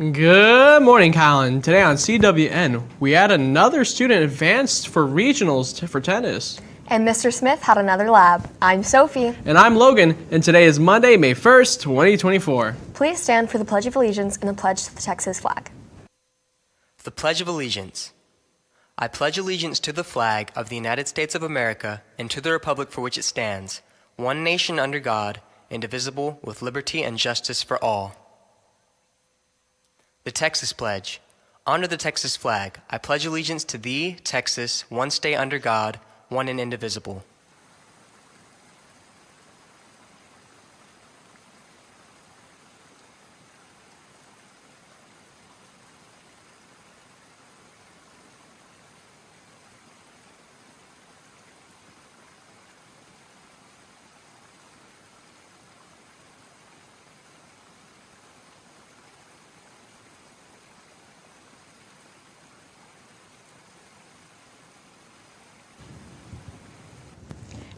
Good morning, Calallen. Today on CWN, we had another student advanced for regionals for tennis. And Mr. Smith had another lab. I'm Sophie. And I'm Logan, and today is Monday, May 1st, 2024. Please stand for the Pledge of Allegiance and the pledge to the Texas flag. The Pledge of Allegiance. I pledge allegiance to the flag of the United States of America and to the republic for which it stands, one nation under God, indivisible, with liberty and justice for all. The Texas Pledge. Under the Texas flag, I pledge allegiance to thee, Texas, one state under God, one and indivisible.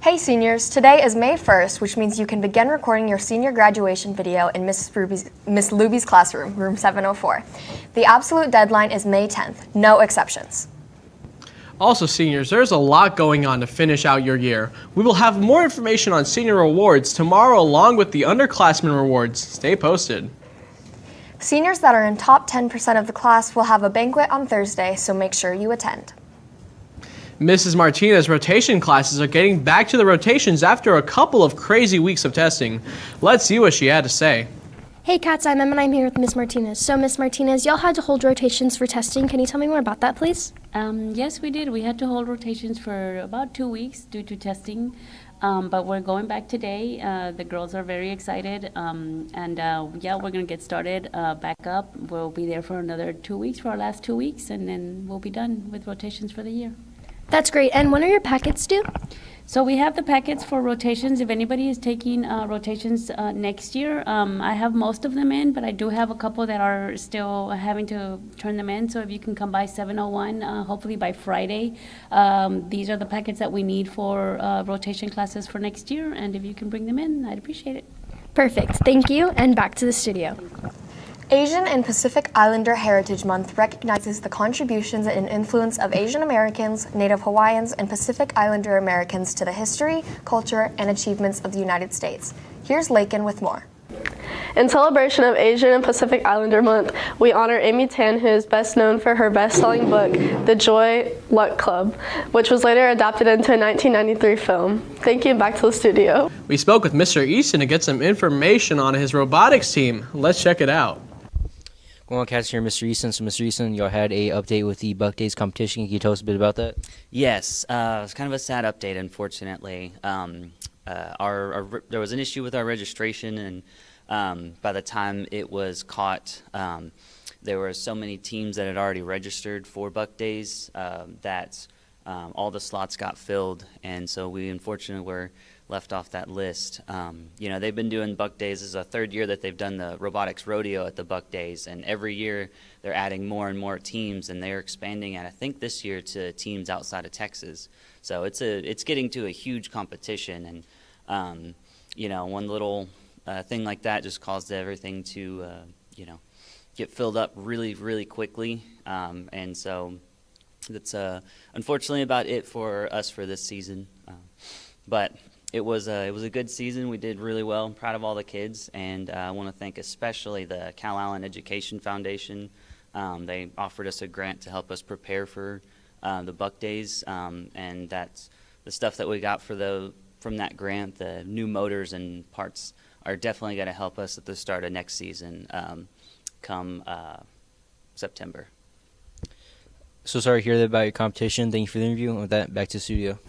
Hey seniors, today is May 1st, which means you can begin recording your senior graduation video in Miss Luby's classroom, room 704. The absolute deadline is May 10th, no exceptions. Also, seniors, there's a lot going on to finish out your year. We will have more information on senior awards tomorrow along with the underclassmen rewards. Stay posted. Seniors that are in top 10% of the class will have a banquet on Thursday, so make sure you attend. Mrs. Martinez's rotation classes are getting back to the rotations after a couple of crazy weeks of testing. Let's see what she had to say. Hey Cats, I'm Em and I'm here with Miss Martinez. So Miss Martinez, y'all had to hold rotations for testing. Can you tell me more about that, please? Yes, we did. We had to hold rotations for about 2 weeks due to testing, but we're going back today. The girls are very excited, yeah, we're going to get started back up. We'll be there for another 2 weeks, for our last 2 weeks, and then we'll be done with rotations for the year. That's great. And when are your packets due? So we have the packets for rotations. If anybody is taking rotations next year, I have most of them in, but I do have a couple that are still having to turn them in. So if you can come by 701, hopefully by Friday, these are the packets that we need for rotation classes for next year. And if you can bring them in, I'd appreciate it. Perfect. Thank you. And back to the studio. Asian and Pacific Islander Heritage Month recognizes the contributions and influence of Asian Americans, Native Hawaiians, and Pacific Islander Americans to the history, culture, and achievements of the United States. Here's Lakin with more. In celebration of Asian and Pacific Islander Month, we honor Amy Tan, who is best known for her best-selling book, The Joy Luck Club, which was later adapted into a 1993 film. Thank you, and back to the studio. We spoke with Mr. Easton to get some information on his robotics team. Let's check it out. Well, Cats here, Mr. Easton. So, Mr. Easton, you had a update with the Buck Days competition. Can you tell us a bit about that? Yes, it's kind of a sad update, unfortunately. There was an issue with our registration, and by the time it was caught, there were so many teams that had already registered for Buck Days that all the slots got filled, and so we unfortunately were left off that list. They've been doing Buck Days. This is the third year that they've done the robotics rodeo at the Buck Days, and every year they're adding more and more teams, and they're expanding, and I think this year to teams outside of Texas. So it's getting to a huge competition, and one little thing like that just caused everything to get filled up really, really quickly, and so that's unfortunately about it for us for this season. But it was a good season. We did really well. I'm proud of all the kids, and I want to thank especially the Calallen Education Foundation. They offered us a grant to help us prepare for the Buck Days, and that's the stuff that we got from that grant. The new motors and parts are definitely going to help us at the start of next season, come September. So sorry to hear that about your competition. Thank you for the interview. And with that, back to the studio.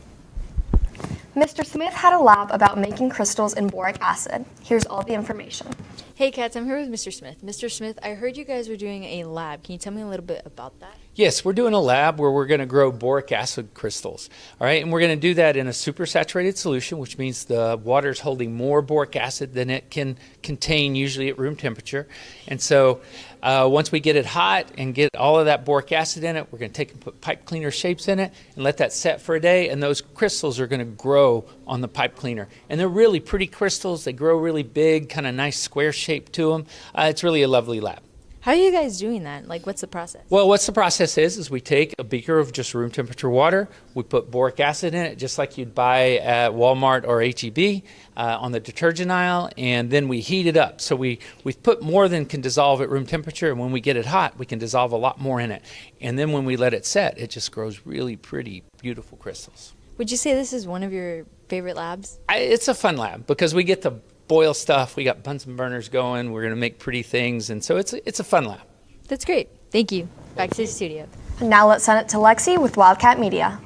Mr. Smith had a lab about making crystals in boric acid. Here's all the information. Hey Cats, I'm here with Mr. Smith. Mr. Smith, I heard you guys were doing a lab. Can you tell me a little bit about that? Yes, we're doing a lab where we're going to grow boric acid crystals. All right, and we're going to do that in a supersaturated solution, which means the water is holding more boric acid than it can contain usually at room temperature. And so once we get it hot and get all of that boric acid in it, we're going to take and put pipe cleaner shapes in it and let that set for a day, and those crystals are going to grow on the pipe cleaner. And they're really pretty crystals. They grow really big, kind of nice square shape to them. It's really a lovely lab. How are you guys doing that? Like, what's the process? Well, what's the process is we take a beaker of just room temperature water, we put boric acid in it, just like you'd buy at Walmart or H-E-B on the detergent aisle, and then we heat it up. So we've put more than can dissolve at room temperature, and when we get it hot, we can dissolve a lot more in it. And then when we let it set, it just grows really pretty, beautiful crystals. Would you say this is one of your favorite labs? It's a fun lab because we get to boil stuff. We got Bunsen burners going. We're going to make pretty things, and so it's a fun lab. That's great. Thank you. Back to the studio. Now let's send it to Lexi with Wildcat Media.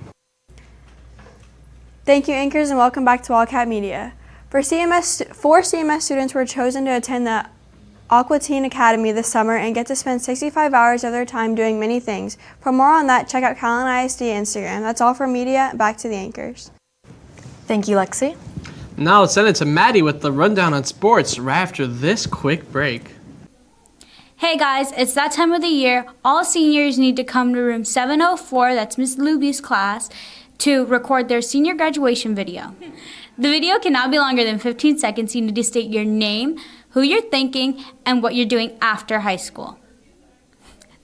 Thank you, anchors, and welcome back to Wildcat Media. Four CMS students were chosen to attend the Aqua Teen Academy this summer and get to spend 65 hours of their time doing many things. For more on that, check out Calallen ISD Instagram. That's all for media. Back to the anchors. Thank you, Lexi. Now let's send it to Maddie with the rundown on sports right after this quick break. Hey guys, it's that time of the year. All seniors need to come to room 704, that's Miss Luby's class, to record their senior graduation video. The video cannot be longer than 15 seconds. You need to state your name, who you're thanking, and what you're doing after high school.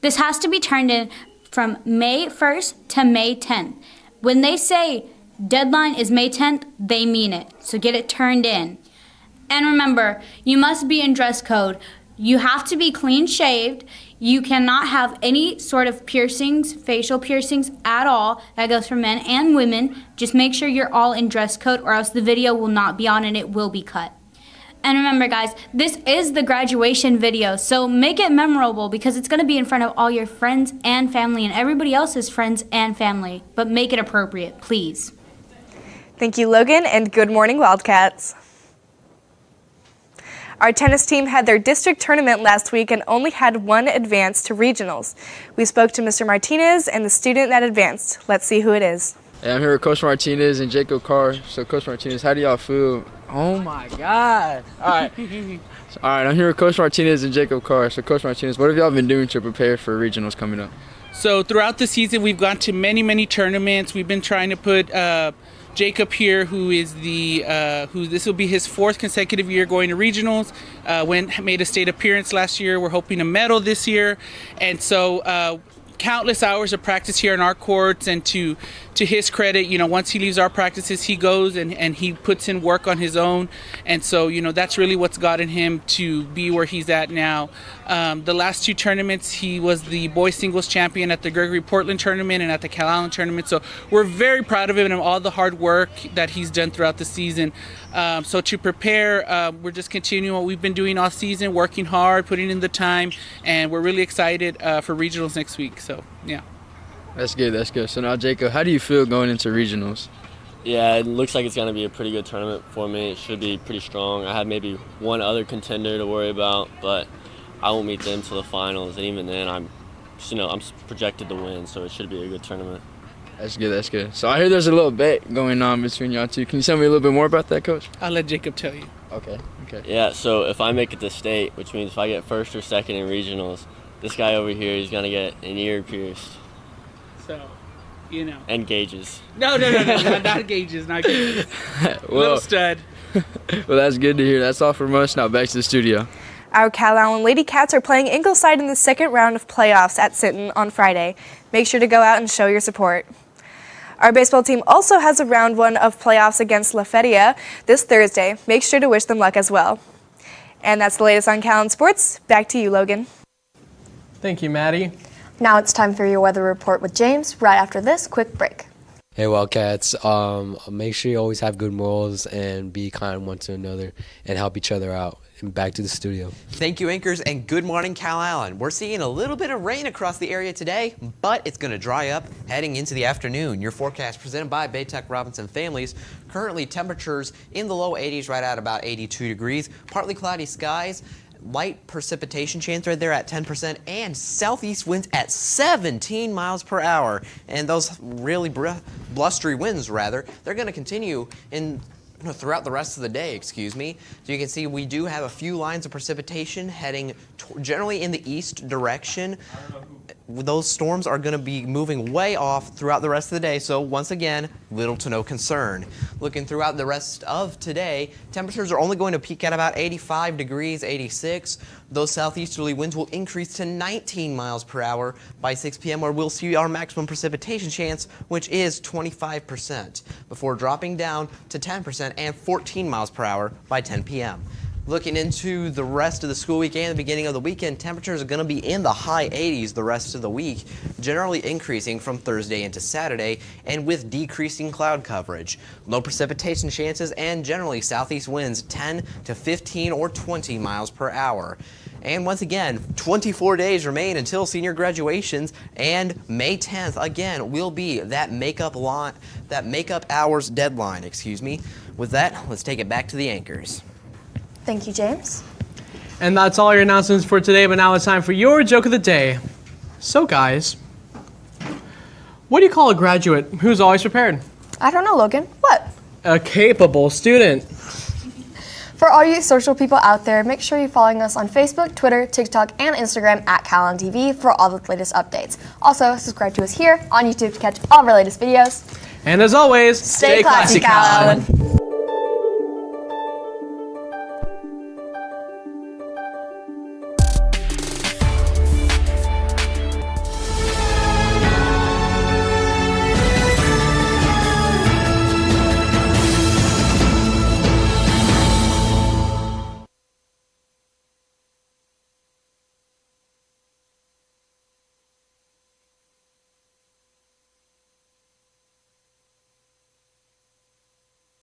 This has to be turned in from May 1st to May 10th. When they say deadline is May 10th, they mean it. So get it turned in. And remember, you must be in dress code. You have to be clean shaved. You cannot have any sort of piercings, facial piercings at all. That goes for men and women. Just make sure you're all in dress code or else the video will not be on and it will be cut. And remember guys, this is the graduation video, so make it memorable because it's going to be in front of all your friends and family and everybody else's friends and family. But make it appropriate, please. Thank you, Logan, and good morning, Wildcats. Our tennis team had their district tournament last week and only had one advance to regionals. We spoke to Mr. Martinez and the student that advanced. Let's see who it is. Hey, I'm here with Coach Martinez and Jacob Carr. So, Coach Martinez, how do y'all feel? Oh my God! All right, I'm here with Coach Martinez and Jacob Carr. So, Coach Martinez, what have y'all been doing to prepare for regionals coming up? So, throughout the season, we've gone to many tournaments. We've been trying to put Jacob here, who is who this will be his 4th consecutive year going to regionals. Made a state appearance last year. We're hoping a medal this year, and so countless hours of practice here in our courts. And to his credit, once he leaves our practices, he goes and he puts in work on his own. And so that's really what's gotten him to be where he's at now. The last 2 tournaments, he was the boys singles champion at the Gregory Portland tournament and at the Calallen tournament. So we're very proud of him and all the hard work that he's done throughout the season. So to prepare, we're just continuing what we've been doing all season, working hard, putting in the time, and we're really excited for regionals next week. So, yeah. That's good. So now, Jacob, how do you feel going into regionals? Yeah, it looks like it's going to be a pretty good tournament for me. It should be pretty strong. I have maybe one other contender to worry about, but I won't meet them till the finals, and even then, I'm projected to win, so it should be a good tournament. That's good. So I hear there's a little bet going on between y'all two. Can you tell me a little bit more about that, Coach? I'll let Jacob tell you. Okay. Yeah, so if I make it to state, which means if I get 1st or 2nd in regionals, this guy over here is going to get an ear pierced. So, And gauges. No, not gauges, not gauges. Little stud. Well, that's good to hear. That's all from us. Now back to the studio. Our Calallen Lady Cats are playing Ingleside in the 2nd round of playoffs at Sinton on Friday. Make sure to go out and show your support. Our baseball team also has a round 1 of playoffs against La Feria this Thursday. Make sure to wish them luck as well. And that's the latest on Calallen Sports. Back to you, Logan. Thank you, Maddie. Now it's time for your weather report with James right after this quick break. Hey Wildcats, make sure you always have good morals and be kind one to another and help each other out. And back to the studio. Thank you, anchors, and good morning, Calallen. We're seeing a little bit of rain across the area today, but it's going to dry up heading into the afternoon. Your forecast presented by Baytech Robinson Families. Currently, temperatures in the low 80s, right at about 82 degrees. Partly cloudy skies. Light precipitation chance right there at 10%, and southeast winds at 17 miles per hour. And those really blustery winds, they're going to continue throughout the rest of the day, So you can see we do have a few lines of precipitation heading generally in the east direction. those storms are going to be moving way off throughout the rest of the day, so once again, little to no concern. Looking throughout the rest of today, temperatures are only going to peak at about 85 degrees, 86. Those southeasterly winds will increase to 19 miles per hour by 6 p.m., where we'll see our maximum precipitation chance, which is 25%, before dropping down to 10% and 14 miles per hour by 10 p.m. Looking into the rest of the school week and the beginning of the weekend, temperatures are going to be in the high 80s the rest of the week, generally increasing from Thursday into Saturday, and with decreasing cloud coverage. Low precipitation chances and generally southeast winds 10 to 15 or 20 miles per hour. And once again, 24 days remain until senior graduations, and May 10th again will be that makeup hours deadline. With that, let's take it back to the anchors. Thank you, James. And that's all your announcements for today, but now it's time for your joke of the day. So guys, what do you call a graduate who's always prepared? I don't know, Logan. What? A capable student. For all you social people out there, make sure you're following us on Facebook, Twitter, TikTok, and Instagram at Calallen TV for all the latest updates. Also, subscribe to us here on YouTube to catch all of our latest videos. And as always, stay classy, Calallen.